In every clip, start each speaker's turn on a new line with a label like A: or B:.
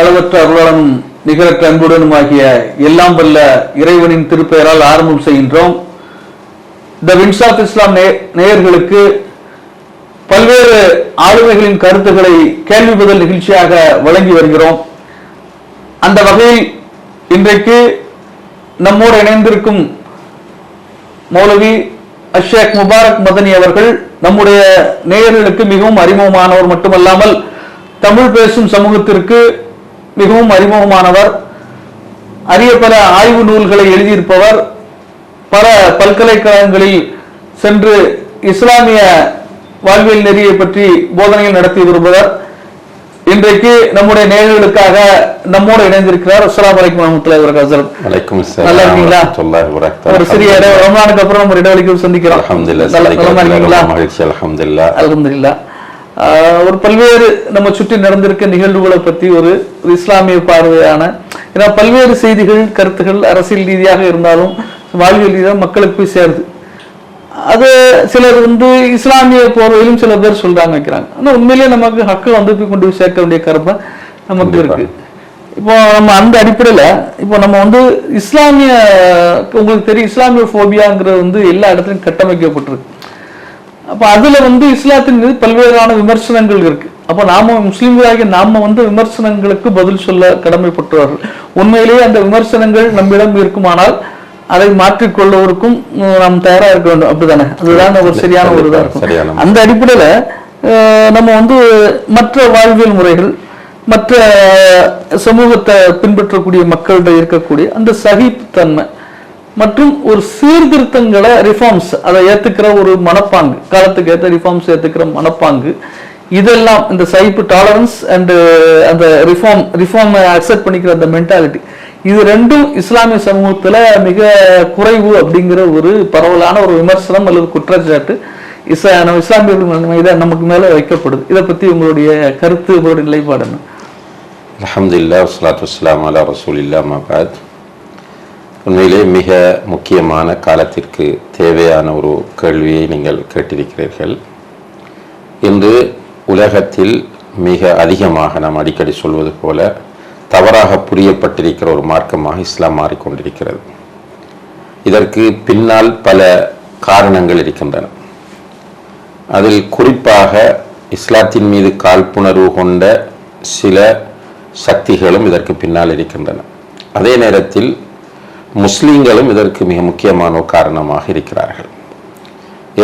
A: அளவற்ற அருளாளனும் நிகரற்ற அன்புடனும் ஆகிய எல்லாம் வல்ல இறைவனின் திருப்பெயரால் ஆரம்பம் செய்கின்றோம். த வின்ஸ் ஆஃப் இஸ்லாம் நேயர்களுக்கு பல்வேறு ஆளுமைகளின் கருத்துக்களை கேள்வி பதில் நிகழ்ச்சியாக வழங்கி வருகிறோம். அந்த வகையில் இன்றைக்கு நம்மோடு இணைந்திருக்கும் மௌலவி ஷேக் முபாரக் மதனி அவர்கள் நம்முடைய நேயர்களுக்கு மிகவும் அறிமுகமானவர் மட்டுமல்லாமல் தமிழ் பேசும் சமூகத்திற்கு மிகவும் அறிமுகமானவர், அரிய பல ஆய்வு நூல்களை எழுதியிருப்பவர், பல பல்கலைக்கழகங்களில் சென்று இஸ்லாமிய வாழ்வியல் நெறியை பற்றி போதனைகள் நடத்தி வருபவர். இன்றைக்கு நம்முடைய நேயர்களுக்காக நம்மோடு இணைந்திருக்கிறார். அஸ்ஸலாமு அலைக்கும் வரஹ்மத்துல்லாஹி வபரகாத்துஹு.
B: வலைக்கும் ஸலாம்.
A: நல்லா இருக்கீங்களா? ஒரு சிறிய ரமலானுக்கு அப்புறம் ஒரு இடைவெளிக்கு சந்திக்கிறோம்.
B: அல்ஹம்துலில்லாஹ்.
A: அல்ஹம்துலில்லாஹ். ஒரு பல்வேறு நம்ம சுற்றி நடந்திருக்க நிகழ்வுகளை பற்றி ஒரு இஸ்லாமிய பார்வையான, ஏன்னா பல்வேறு செய்திகள் கருத்துகள் அரசியல் ரீதியாக இருந்தாலும் வாழ்வியல் ரீதியாக மக்களுக்கு போய் சேருது. அது சிலர் இஸ்லாமிய போர்வையிலும் சில பேர் சொல்றாங்க வைக்கிறாங்க. ஆனால் உண்மையிலேயே நமக்கு ஹக்கு போய் கொண்டு போய் சேர்க்க வேண்டிய கடமை நமக்கு இருக்கு. இப்போ நம்ம அந்த அடிப்படையில் இப்போ நம்ம இஸ்லாமிய, உங்களுக்கு தெரியும் இஸ்லாமிய ஃபோபியாங்கிறது எல்லா இடத்துலையும் கட்டமைக்கப்பட்டிருக்கு. அப்போ அதுல இஸ்லாத்தின் மீது பல்வேறான விமர்சனங்கள் இருக்கு. அப்போ நாம முஸ்லிம்களாகிய நாம விமர்சனங்களுக்கு பதில் சொல்ல கடமைப்பட்டவர்கள். உண்மையிலேயே அந்த விமர்சனங்கள் நம்மிடம் இருக்குமானால் அதை மாற்றிக்கொள்வதற்கும் நாம் தயாரா இருக்க வேண்டும். அப்படித்தானே? அதுதான் ஒரு சரியான ஒரு இதா இருக்கும். அந்த அடிப்படையில நம்ம மற்ற வாழ்வியல் முறைகள், மற்ற சமூகத்தை பின்பற்றக்கூடிய மக்களிடம் இருக்கக்கூடிய அந்த சகிப்புத்தன்மை மற்றும் ஒரு சீர்திருத்தங்களை, ரிஃபார்ம்ஸ், அதை ஏத்துக்கிற ஒரு மனப்பாங்கு, காலத்துக்கு ஏற்ற ரிஃபார்ம்ஸ் ஏத்துக்கிற மனப்பாங்கு, இதெல்லாம் இந்த சகிப்பு, டாலரன்ஸ் அண்ட் அந்த ரிஃபார்ம் அக்செப்ட் பண்ணிக்கிற அந்த மென்டாலிட்டி, இது ரெண்டும் இஸ்லாமிய சமூகத்துல மிக குறைவு அப்படிங்கிற ஒரு பரவலான ஒரு விமர்சனம் அல்லது குற்றச்சாட்டு இஸ்லாமியர்கள் மீது நமக்கு மேல வைக்கப்படுது. இதை பத்தி உங்களுடைய கருத்து, உங்களுடைய நிலைப்பாடு என்ன?
B: அல்ஹம்துலில்லாஹ் வஸ்ஸலாத்து வஸ்ஸலாமு அலா ரசூலில்லாஹ் அம்மா பஅத். உண்மையிலே மிக முக்கியமான காலத்திற்கு தேவையான ஒரு கேள்வியை நீங்கள் கேட்டிருக்கிறீர்கள். இன்று உலகத்தில் மிக அதிகமாக நாம் அடிக்கடி சொல்வது போல தவறாக புரியப்பட்டிருக்கிற ஒரு மார்க்கமாக இஸ்லாம் மாறிக்கொண்டிருக்கிறது. இதற்கு பின்னால் பல காரணங்கள் இருக்கின்றன. அதில் குறிப்பாக இஸ்லாத்தின் மீது காழ்ப்புணர்வு கொண்ட சில சக்திகளும் இதற்கு பின்னால் இருக்கின்றன. அதே நேரத்தில் முஸ்லீம்களும் இதற்கு மிக முக்கியமான ஒரு காரணமாக இருக்கிறார்கள்.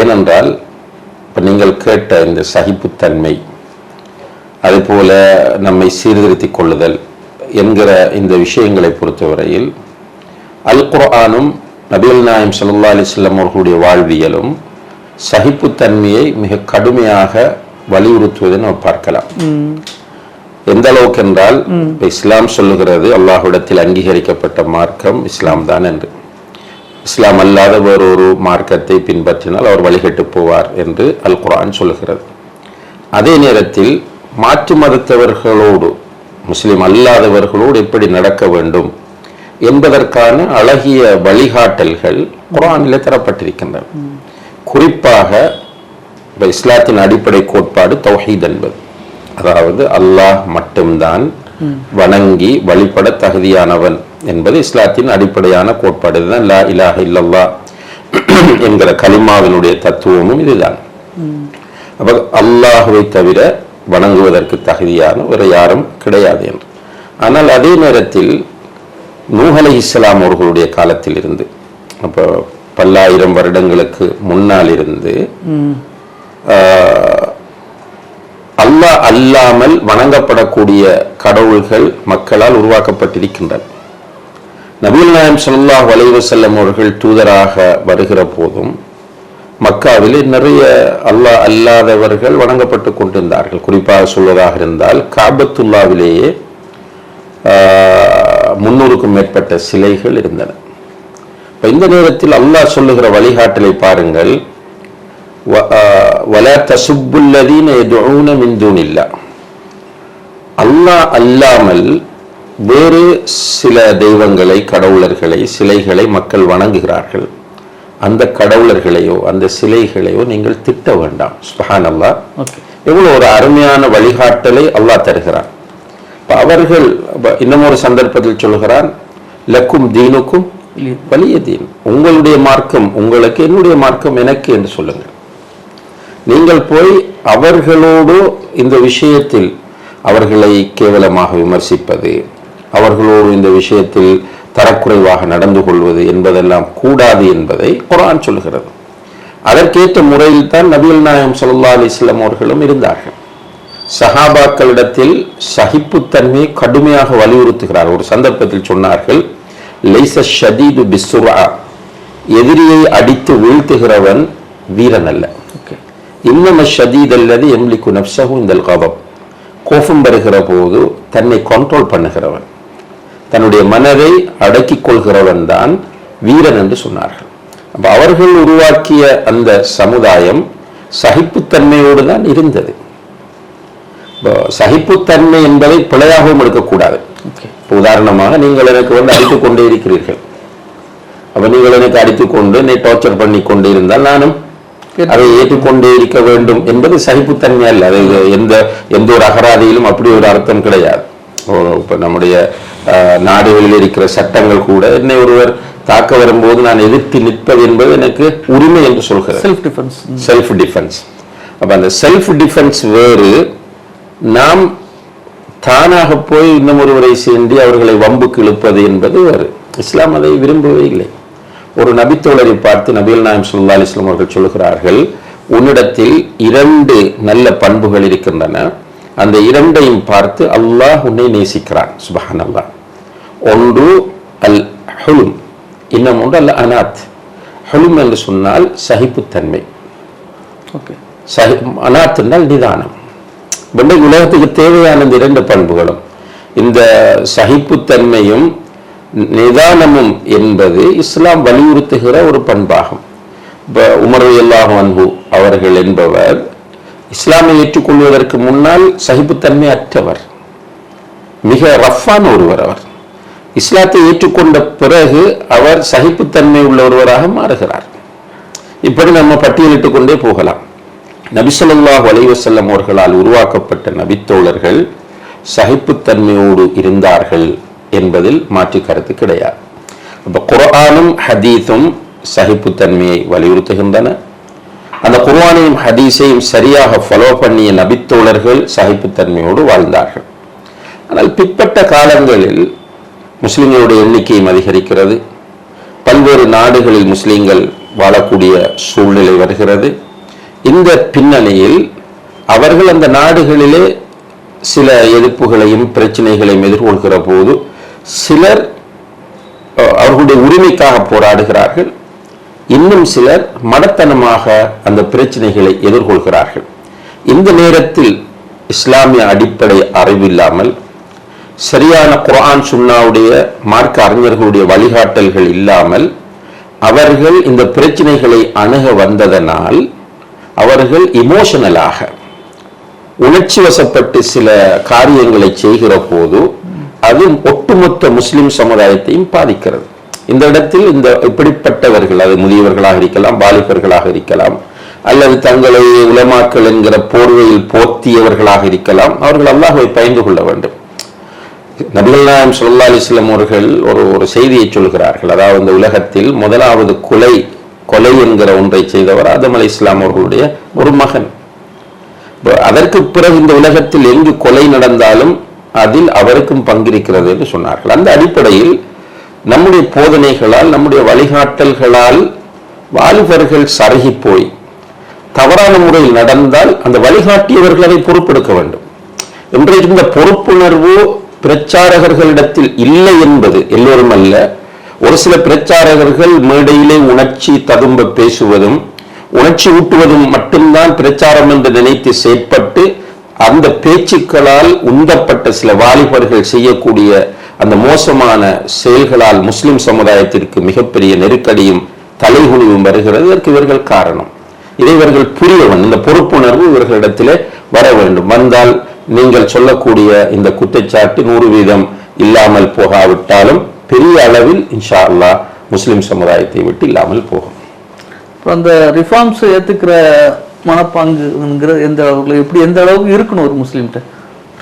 B: ஏனென்றால் இப்போ நீங்கள் கேட்ட இந்த சகிப்புத்தன்மை, அதுபோல நம்மை சீர்திருத்திக் கொள்ளுதல் என்கிற இந்த விஷயங்களை பொறுத்தவரையில் அல் குர்ஆனும் நபிகள் நாயகம் ஸல்லல்லாஹு அலைஹி வஸல்லம் அவர்களுடைய வாழ்வியலும் சகிப்புத்தன்மையை மிக கடுமையாக வலியுறுத்துவதை நாம் பார்க்கலாம். எந்த அளவுக்கு என்றால், இஸ்லாம் சொல்லுகிறது அல்லாஹ்விடத்தில் அங்கீகரிக்கப்பட்ட மார்க்கம் இஸ்லாம் தான் என்று. இஸ்லாம் அல்லாத வேறொரு மார்க்கத்தை பின்பற்றினால் அவர் வழிகட்டு போவார் என்று அல் குர்ஆன் சொல்லுகிறது. அதே நேரத்தில் மாற்று மதத்தவர்களோடு, முஸ்லிம் அல்லாதவர்களோடு எப்படி நடக்க வேண்டும் என்பதற்கான அழகிய வழிகாட்டல்கள் குர்ஆனிலே தரப்பட்டிருக்கின்றன. குறிப்பாக இஸ்லாத்தின் அடிப்படை கோட்பாடு தௌஹீத் என்பது, அதாவது அல்லாஹ் மட்டும்தான் வணங்கி வழிபட தகுதியானவன் என்பது இஸ்லாத்தின் அடிப்படையான கோட்பாடு. இதுதான் லா இலாஹ இல்லல்லாஹ் என்கிற கலிமாவினுடைய தத்துவமும் இதுதான். அப்ப அல்லாஹுவை தவிர வணங்குவதற்கு தகுதியான ஒரு யாரும் கிடையாது என்று. ஆனால் அதே நேரத்தில் நூஹ் அலைஹிஸ்ஸலாம் அவர்களுடைய காலத்தில் இருந்து, அப்போ பல்லாயிரம் வருடங்களுக்கு முன்னால் இருந்து அல்லாஹ் அல்லாமல் வணங்கப்படக்கூடிய கடவுள்கள் மக்களால் உருவாக்கப்பட்டிருக்கின்றன. நபிகள் நாயகம் ஸல்லல்லாஹு அலைஹி வஸல்லம் அவர்கள் தூதராக வருகிற போதும் மக்காவிலே நிறைய அல்லாஹ் அல்லாதவர்கள் வணங்கப்பட்டு கொண்டிருந்தார்கள். குறிப்பாக சொல்வதாக இருந்தால் காபத்துல்லாவிலேயே 300க்கும் மேற்பட்ட சிலைகள் இருந்தன. இந்த நேரத்தில் அல்லாஹ் சொல்லுகிற வழிகாட்டலை பாருங்கள். வலா தசுப்புல்லதீன யதுஊன மின் தூனில்லாஹ், அல்லாஹ் அல்லாமல் வேறு சில தெய்வங்களை, கடவுளர்களை, சிலைகளை மக்கள் வணங்குகிறார்கள். அந்த கடவுளர்களையோ அந்த சிலைகளையோ நீங்கள் திட்ட வேண்டாம். சுப்ஹானல்லாஹ், எவ்வளவு ஒரு அருமையான வழிகாட்டலை அல்லாஹ் தருகிறார். அவர்கள் இன்னும் ஒரு சந்தர்ப்பத்தில் சொல்கிறான், லக்கும் தீனுக்கும் வலிய தீன், உங்களுடைய மார்க்கம் உங்களுக்கு, என்னுடைய மார்க்கம் எனக்கு என்று சொல்லுங்கள். நீங்கள் போய் அவர்களோடு இந்த விஷயத்தில் அவர்களை கேவலமாக விமர்சிப்பது, அவர்களோடு இந்த விஷயத்தில் தரக்குறைவாக நடந்து கொள்வது என்பதெல்லாம் கூடாது என்பதை குர்ஆன் சொல்கிறது. அதற்கேற்ற முறையில் தான் நபிகள் நாயகம் ஸல்லல்லாஹு அலைஹி வஸல்லம் அவர்களும் இருந்தார்கள். சஹாபாக்களிடத்தில் சகிப்புத்தன்மையை கடுமையாக வலியுறுத்துகிறார். ஒரு சந்தர்ப்பத்தில் சொன்னார்கள், லைஸ ஷதீது பிஸ்ஸுர்ஆ, எதிரியை அடித்து வீழ்த்துகிறவன் வீரன் அல்ல. இன்னம ஷதீத் அல்லது யம்லிகு நஃப்ஸஹு இந்தல் கதப், கோபம் வருகிற போது தன்னை கண்ட்ரோல் பண்ணுகிறவன், தன்னுடைய மனதை அடக்கிக் கொள்கிறவன் தான் வீரன் என்று சொன்னார்கள். அப்ப அவர்கள் உருவாக்கிய அந்த சமுதாயம் சகிப்புத்தன்மையோடு தான் இருந்தது. சகிப்புத்தன்மை என்பதை பிழையாகவும் எடுக்கக்கூடாது. உதாரணமாக, நீங்கள் எனக்கு அடித்துக் கொண்டே இருக்கிறீர்கள், அப்ப நீங்கள் எனக்கு அடித்துக்கொண்டு என்னை டார்ச்சர் பண்ணி கொண்டே இருந்தால் நானும் அதை ஏற்றுக்கொண்டே இருக்க வேண்டும் என்பது சகிப்புத்தன்மை அல்ல. அது எந்த ஒரு அகராதியிலும் அப்படி ஒரு அர்த்தம் கிடையாது. இப்ப நம்முடைய நாடுகளில் இருக்கிற சட்டங்கள் கூட என்னை ஒருவர் தாக்க வரும்போது நான் எதிர்த்து நிற்பது என்பது எனக்கு உரிமை என்று சொல்கிறேன். Self defence. அப்ப அந்த செல்ஃப் டிஃபென்ஸ் வேறு, நாம் தானாக போய் இன்னும் ஒருவரை சேர்ந்து அவர்களை வம்புக்கு இழுப்பது என்பது வேறு. இஸ்லாம் அதை விரும்பவே இல்லை. ஒரு நபித்தோழரை பார்த்து நபிகள் நாயகம் ஸல்லல்லாஹு அலைஹி வஸல்லம் அவர்கள் சொல்கிறார்கள், உன்னிடத்தில் 2 நல்ல பண்புகள் இருக்கின்றன, அந்த 2ஐயும் பார்த்து அல்லாஹ் உன்னை நேசிக்கிறான். சுப்ஹானல்லாஹ். ஒன்று அல் ஹுலும், இன்னும் ஒன்று அல் அனாத். ஹுலும் என்று சொன்னால் சகிப்புத்தன்மை, அனாத் என்றால் நிதானம். உலகத்துக்கு தேவையான இந்த 2 பண்புகளும், இந்த சகிப்புத்தன்மையும் நிதானமும் என்பது இஸ்லாம் வலியுறுத்துகிற ஒரு பண்பாகும். இப்போ உமர் ரலியல்லாஹு அன்ஹு அவர்கள் என்பவர் இஸ்லாமை ஏற்றுக்கொள்வதற்கு முன்னால் சகிப்புத்தன்மை அற்றவர், மிக ரஃப்பான ஒருவர். அவர் இஸ்லாத்தை ஏற்றுக்கொண்ட பிறகு அவர் சகிப்புத்தன்மை உள்ள ஒருவராக மாறுகிறார். இப்படி நம்ம பட்டியலிட்டுக் கொண்டே போகலாம். நபி ஸல்லல்லாஹு அலைஹி வஸல்லம் அவர்களால் உருவாக்கப்பட்ட நபித்தோழர்கள் சகிப்புத்தன்மையோடு இருந்தார்கள் என்பதில் மாற்று கருத்து கிடையாது. அப்ப குர்ஆனும் ஹதீஸும் சகிப்புத்தன்மையை வலியுறுத்துகின்றன. அந்த குர்ஆனையும் ஹதீஸையும் சரியாக ஃபாலோ பண்ணிய நபித்தோழர்கள் சகிப்புத்தன்மையோடு வாழ்ந்தார்கள். ஆனால் பிற்பட்ட காலங்களில் முஸ்லிம்களுடைய எண்ணிக்கையும் அதிகரிக்கிறது, பல்வேறு நாடுகளில் முஸ்லிம்கள் வாழக்கூடிய சூழ்நிலை வருகிறது. இந்த பின்னணியில் அவர்கள் அந்த நாடுகளிலே சில எதிர்ப்புகளையும் பிரச்சனைகளையும் எதிர்கொள்கிற போது சிலர் அவர்களுடைய உரிமைக்காக போராடுகிறார்கள், இன்னும் சிலர் மடத்தனமாக அந்த பிரச்சனைகளை எதிர்கொள்கிறார்கள். இந்த நேரத்தில் இஸ்லாமிய அடிப்படை அறிவில்லாமல், சரியான குர்ஆன் சுன்னாவுடைய மார்க்க அறிஞர்களுடைய வழிகாட்டல்கள் இல்லாமல் அவர்கள் இந்த பிரச்சனைகளை அணுக வந்ததனால் அவர்கள் இமோஷனலாக உணர்ச்சி வசப்பட்டு சில காரியங்களை செய்கிற போது அது ஒட்டுமொத்த முஸ்லிம் சமுதாயத்தையும் பாதிக்கிறது. இந்த இடத்தில் இப்படிப்பட்டவர்கள், அது முதியவர்களாக இருக்கலாம், வாலிபர்களாக இருக்கலாம், அல்லது தங்களை உலமாக்கள் என்கிற போர்வையில் போர்த்தியவர்களாக இருக்கலாம், அவர்கள் அல்லாஹ்வை பயந்து கொள்ள வேண்டும். நபிகள் நாயகம் ஸல்லல்லாஹு அலைஹி வஸல்லம் அவர்கள் ஒரு செய்தியை சொல்கிறார்கள். அதாவது இந்த உலகத்தில் முதலாவது கொலை என்கிற ஒன்றை செய்தவர் ஆதம் அலைஹிஸ்ஸலாம் அவர்களுடைய ஒரு மகன். அதற்கு பிறகு இந்த உலகத்தில் எங்கு கொலை நடந்தாலும் அதில் அவருக்கும் பங்கிருக்கிறது என்று சொன்னார்கள். அந்த அடிப்படையில் நம்முடைய போதனைகளால், நம்முடைய வழிகாட்டல்களால் வாலிபர்கள் சருகி போய் தவறான முறையில் நடந்தால் அந்த வழிகாட்டியவர்கள் அதை பொறுப்பெடுக்க வேண்டும். இன்றைக்கு இந்த பொறுப்புணர்வு பிரச்சாரகர்களிடத்தில் இல்லை என்பது எல்லோரும் அல்ல. ஒரு சில பிரச்சாரகர்கள் மேடையிலே உணர்ச்சி ததும்ப பேசுவதும் உணர்ச்சி ஊட்டுவதும் மட்டும்தான் பிரச்சாரம் என்று நினைத்து செயற்பட்டு அந்த பேச்சுக்களால் உந்தப்பட்ட சில வாலிபர்கள் செய்யக்கூடிய அந்த மோசமான செயல்களால் முஸ்லிம் சமுதாயத்திற்கு மிகப்பெரிய நெருக்கடியும் தலைகுனிவும் வருகிறது. இதற்கு இவர்கள் காரணம். இதை இவர்கள் புரியவன், இந்த பொறுப்புணர்வு இவர்களிடத்திலே வர வேண்டும். வந்தால் நீங்கள் சொல்லக்கூடிய இந்த குற்றச்சாட்டு 100% இல்லாமல் போகாவிட்டாலும் பெரிய அளவில் இன்ஷா அல்லாஹ் முஸ்லிம் சமுதாயத்தை விட்டு இல்லாமல் போகும்.
A: அந்த ரிஃபார்ம்ஸ் ஏத்துக்கிற மனப்பாங்குங்கிற எந்த அளவுக்கு இருக்கணும் ஒரு முஸ்லீம்கிட்ட?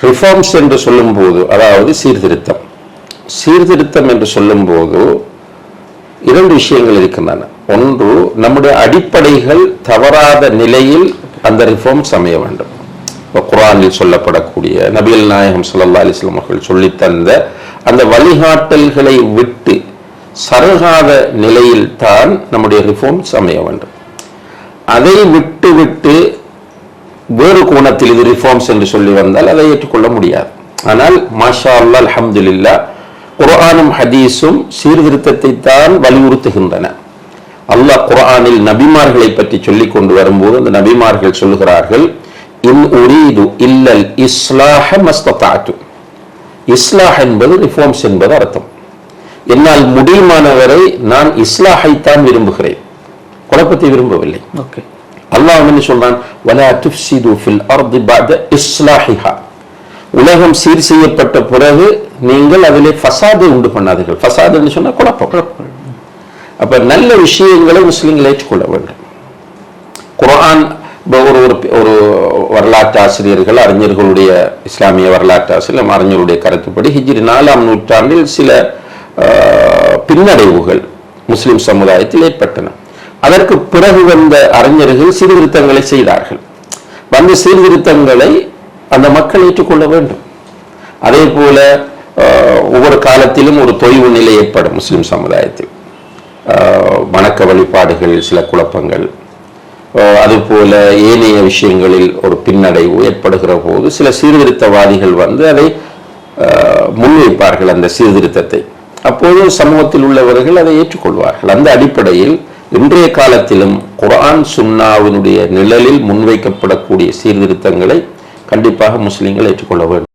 B: ரிஃபார்ம்ஸ் என்று சொல்லும்போது, அதாவது சீர்திருத்தம், சீர்திருத்தம் என்று சொல்லும்போது இரண்டு விஷயங்கள் இருக்கின்றன. ஒன்று, நம்முடைய அடிப்படைகள் தவறாத நிலையில் அந்த ரிஃபார்ம்ஸ் அமைய வேண்டும். குர்ஆனில் சொல்லப்படக்கூடிய நபிகள் நாயகம் ஸல்லல்லாஹு அலைஹி வஸல்லம் அவர்கள் சொல்லித் தந்த அந்த வழிகாட்டல்களை விட்டு சருகாத நிலையில் தான் நம்முடைய ரிஃபார்ம்ஸ் அமைய வேண்டும். அதை விட்டு விட்டு வேறு கோணத்தில் இது ரிஃபார்ம்ஸ் என்று சொல்லி வந்தால் அதை ஏற்றுக்கொள்ள முடியாது. ஆனால் மாஷா அல்லாஹ் அல்ஹம்துலில்லாஹ் குர்ஆனும் ஹதீஸும் சீர்திருத்தத்தை தான் வலியுறுத்துகின்றன. அல்லாஹ் குர்ஆனில் நபிமார்களை பற்றி சொல்லிக் கொண்டு வரும்போது அந்த நபிமார்கள் சொல்லுகிறார்கள், இன் உரீது இல்லல் இஸ்லாஹ மஸ்ததஅது. இஸ்லாஹ் என்பது ரிஃபார்ம்ஸ் என்பது அர்த்தம். என்னால் முடியுமானவரை நான் இஸ்லாஹைத்தான் விரும்புகிறேன், குழப்பத்தை விரும்பவில்லை. அல்லாஹ் என்ன சொல்றான், வலா துஃப்ஸிது ஃபில் அர்தி பஅத இஸ்லாஹிஹா. உலகம் சீர் செய்யப்பட்ட பிறகு நீங்கள் அதிலே ஃபசாதை உண்டு பண்ணாதீர்கள். ஃபசாதுன்னு சொன்னா குழப்பம். அப்ப நல்ல விஷயங்களை முஸ்லிம்கள் ஏற்றுக்கொள்ள வேண்டும். குர்ஆன் ஒரு வரலாற்று ஆசிரியர்கள், அறிஞர்களுடைய, இஸ்லாமிய வரலாற்று ஆசிரியர் அறிஞருடைய கருத்துப்படி ஹிஜ்ரி 4ஆம் நூற்றாண்டில் சில பின்னடைவுகள் முஸ்லிம் சமுதாயத்தில் ஏற்பட்டன. அதற்கு பிறகு வந்த அறிஞர்கள் சீர்திருத்தங்களை செய்தார்கள். வந்த சீர்திருத்தங்களை அந்த மக்கள் ஏற்றுக்கொள்ள வேண்டும். அதே போல ஒவ்வொரு காலத்திலும் ஒரு தொய்வு நிலை ஏற்படும் முஸ்லிம் சமுதாயத்தில். வணக்க வழிபாடுகள் சில குழப்பங்கள், அதுபோல ஏனைய விஷயங்களில் ஒரு பின்னடைவு ஏற்படுகிற போது சில சீர்திருத்தவாதிகள் வந்து அதை முன்வைப்பார்கள், அந்த சீர்திருத்தத்தை. அப்போது சமூகத்தில் உள்ளவர்கள் அதை ஏற்றுக்கொள்வார்கள். அந்த அடிப்படையில் இன்றைய காலத்திலும் குர்ஆன் சுன்னாவினுடைய நிழலில் முன்வைக்கப்படக்கூடிய சீர்திருத்தங்களை கண்டிப்பாக முஸ்லிம்கள் ஏற்றுக்கொள்ள வேண்டும்.